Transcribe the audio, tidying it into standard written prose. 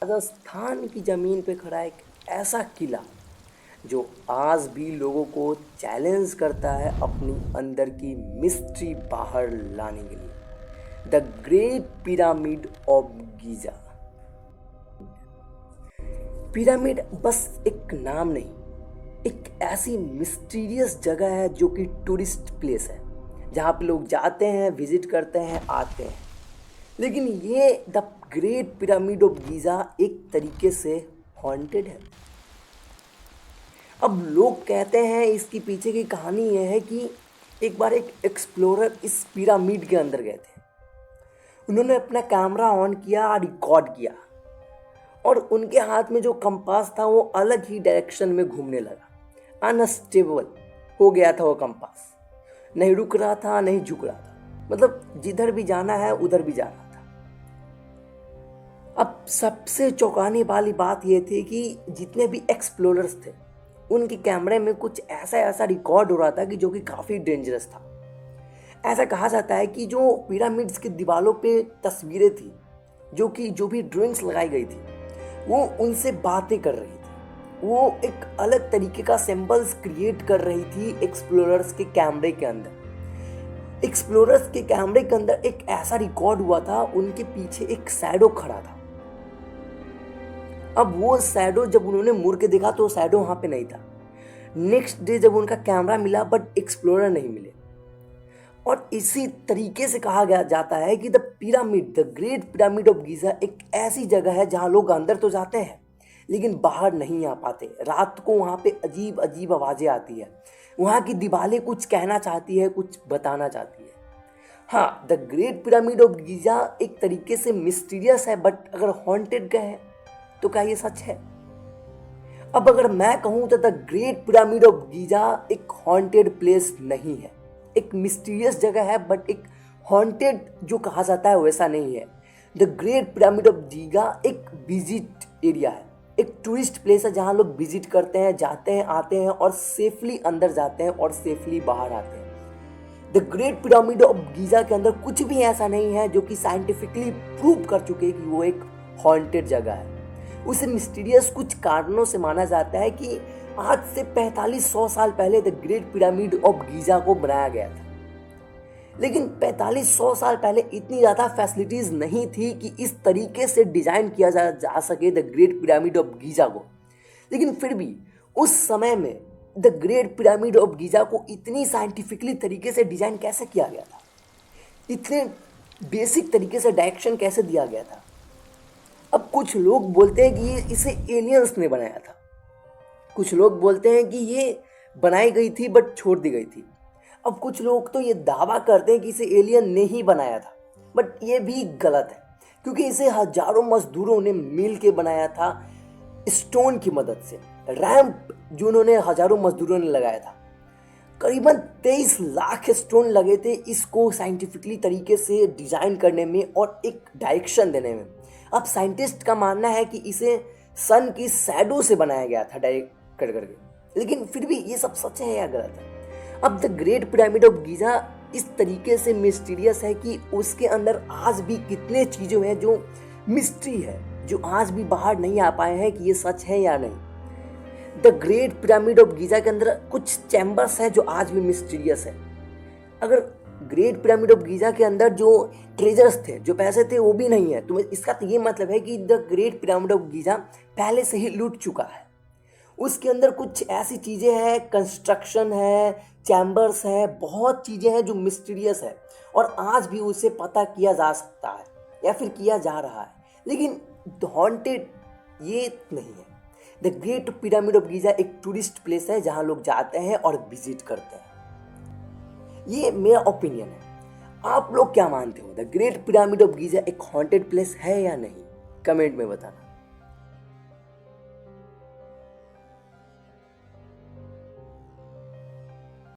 राजस्थान की ज़मीन पे खड़ा एक ऐसा किला जो आज भी लोगों को चैलेंज करता है अपनी अंदर की मिस्ट्री बाहर लाने के लिए। The great pyramid of Giza. Pyramid बस एक नाम नहीं, एक ऐसी मिस्टीरियस जगह है जो कि टूरिस्ट प्लेस है, जहाँ पे लोग जाते हैं, विजिट करते हैं, आते हैं। लेकिन ये the great pyramid of Giza एक तरीके से हॉन्टेड है। अब लोग कहते हैं इसकी पीछे की कहानी यह है कि एक बार एक एक्सप्लोरर इस पिरामिड के अंदर गए थे। उन्होंने अपना कैमरा ऑन किया, रिकॉर्ड किया, और उनके हाथ में जो कंपास था वो अलग ही डायरेक्शन में घूमने लगा। अनस्टेबल हो गया था वो कंपास, नहीं रुक रहा था, नहीं झुक रहा था, मतलब जिधर भी जाना है उधर भी जाना था। अब सबसे चौंकाने वाली बात यह थी कि जितने भी एक्सप्लोरर्स थे उनके कैमरे में कुछ ऐसा रिकॉर्ड हो रहा था कि जो कि काफ़ी डेंजरस था। ऐसा कहा जाता है कि जो पिरामिड्स की दीवारों पे तस्वीरें थी, जो भी ड्राइंग्स लगाई गई थी, वो उनसे बातें कर रही थी। वो एक अलग तरीके का सिंबल्स क्रिएट कर रही थी एक्सप्लोरर्स के कैमरे के अंदर। एक्सप्लोरर्स के कैमरे के अंदर एक ऐसा रिकॉर्ड हुआ था, उनके पीछे एक शैडो खड़ा था। अब वो शैडो जब उन्होंने मुड़ के देखा तो वो शैडो वहां पे नहीं था। नेक्स्ट डे जब उनका कैमरा मिला बट एक्सप्लोरर नहीं मिले। और इसी तरीके से कहा गया जाता है कि the great pyramid of Giza एक ऐसी जगह है जहां लोग अंदर तो जाते हैं लेकिन बाहर नहीं आ पाते। रात को वहां पे अजीब अजीब आवाज़ें आती है। वहां की दीवारें कुछ कहना चाहती है, कुछ बताना चाहती है। हाँ, the great pyramid of Giza एक तरीके से मिस्टीरियस है, बट अगर हॉन्टेड है तो क्या ये सच है? अब अगर मैं कहूं तो the great pyramid of Giza एक हॉन्टेड प्लेस नहीं है, एक मिस्टीरियस जगह है, बट एक हॉन्टेड जो कहा जाता है वैसा नहीं है। The great pyramid of Giza एक विजिट एरिया है, एक टूरिस्ट प्लेस है जहां लोग विजिट करते हैं, जाते हैं, आते हैं और सेफली अंदर जाते हैं और सेफली बाहर आते हैं। The great pyramid of Giza के अंदर कुछ भी ऐसा नहीं है जो कि साइंटिफिकली प्रूव कर चुके कि वो एक हॉन्टेड जगह है। उसे मिस्टीरियस कुछ कारणों से माना जाता है कि आज से 4500 साल पहले the great pyramid of Giza को बनाया गया था। लेकिन 4500 साल पहले इतनी ज़्यादा फैसिलिटीज़ नहीं थी कि इस तरीके से डिज़ाइन किया जा सके the great pyramid of Giza को। लेकिन फिर भी उस समय में the great pyramid of Giza को इतनी साइंटिफिकली तरीके से डिज़ाइन कैसे किया गया था, इतने बेसिक तरीके से डायरेक्शन कैसे दिया गया था? अब कुछ लोग बोलते हैं कि इसे एलियंस ने बनाया था, कुछ लोग बोलते हैं कि ये बनाई गई थी बट छोड़ दी गई थी। अब कुछ लोग तो ये दावा करते हैं कि इसे एलियन ने ही बनाया था, बट ये भी गलत है क्योंकि इसे हजारों मजदूरों ने मिल के बनाया था स्टोन की मदद से। रैंप जो उन्होंने हजारों मजदूरों ने लगाया था, करीबन 23 लाख स्टोन लगे थे इसको साइंटिफिकली तरीके से डिजाइन करने में और एक डायरेक्शन देने में। अब साइंटिस्ट का मानना है कि इसे सन की शैडो से बनाया गया था डायरेक्ट कर करके, लेकिन फिर भी ये सब सच है या गलत है? अब the great pyramid of Giza इस तरीके से मिस्टीरियस है कि उसके अंदर आज भी कितने चीज़ें हैं जो मिस्ट्री है, जो आज भी बाहर नहीं आ पाए हैं कि ये सच है या नहीं। The great pyramid of Giza के अंदर कुछ चैम्बर्स है जो आज भी मिस्टीरियस है। अगर ग्रेट पिरामिड ऑफ गीजा के अंदर जो ट्रेजर्स थे, जो पैसे थे, वो भी नहीं है, तो इसका तो ये मतलब है कि the great pyramid of Giza पहले से ही लूट चुका है। उसके अंदर कुछ ऐसी चीज़ें हैं, कंस्ट्रक्शन है, चैम्बर्स है, बहुत चीज़ें हैं जो मिस्टीरियस है और आज भी उसे पता किया जा सकता है या फिर किया जा रहा है, लेकिन हॉन्टेड ये नहीं है। The great pyramid of Giza एक टूरिस्ट प्लेस है जहाँ लोग जाते हैं और विजिट करते हैं। ये मेरा ओपिनियन है। आप लोग क्या मानते हो? The great pyramid of Giza एक हॉन्टेड प्लेस है या नहीं? कमेंट में बताना।